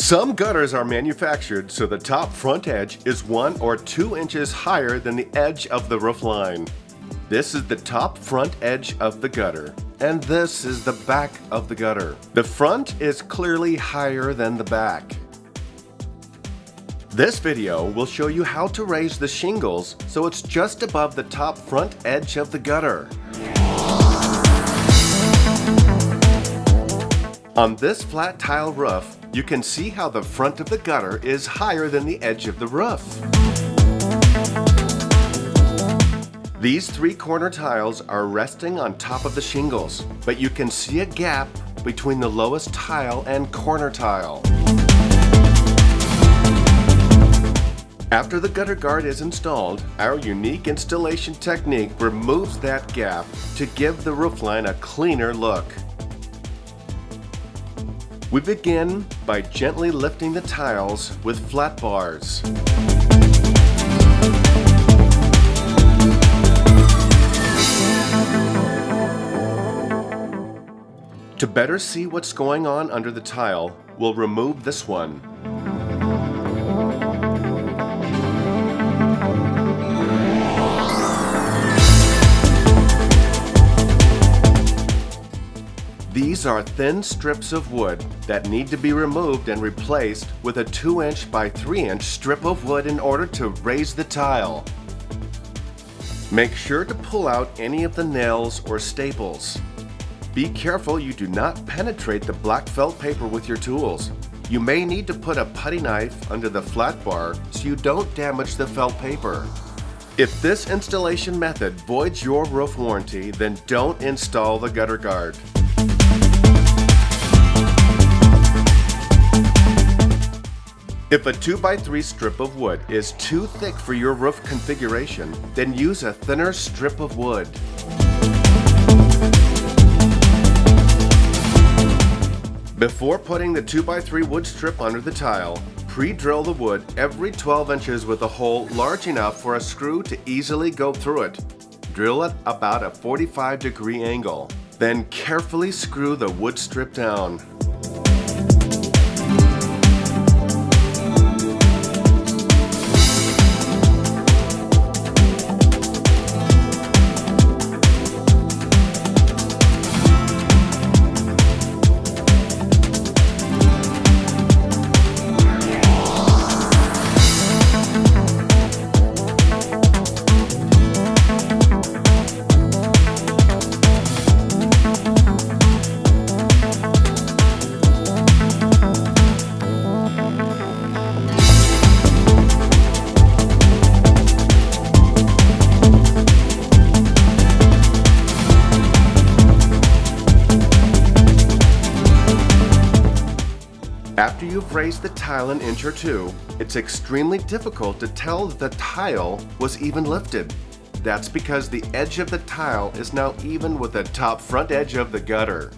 Some gutters are manufactured so the top front edge is 1 or 2 inches higher than the edge of the roof line. This is the top front edge of the gutter, and this is the back of the gutter. The front is clearly higher than the back. This video will show you how to raise the shingles so it's just above the top front edge of the gutter. On this flat tile roof, you can see how the front of the gutter is higher than the edge of the roof. These 3-corner tiles are resting on top of the shingles, but you can see a gap between the lowest tile and corner tile. After the gutter guard is installed, our unique installation technique removes that gap to give the roofline a cleaner look. We begin by gently lifting the tiles with flat bars. To better see what's going on under the tile, we'll remove this one. These are thin strips of wood that need to be removed and replaced with a 2-inch by 3-inch strip of wood in order to raise the tile. Make sure to pull out any of the nails or staples. Be careful you do not penetrate the black felt paper with your tools. You may need to put a putty knife under the flat bar so you don't damage the felt paper. If this installation method voids your roof warranty, then don't install the gutter guard. If a 2x3 strip of wood is too thick for your roof configuration, then use a thinner strip of wood. Before putting the 2x3 wood strip under the tile, pre-drill the wood every 12 inches with a hole large enough for a screw to easily go through it. Drill at about a 45-degree angle. Then carefully screw the wood strip down. After you've raised the tile an inch or two, it's extremely difficult to tell that the tile was even lifted. That's because the edge of the tile is now even with the top front edge of the gutter.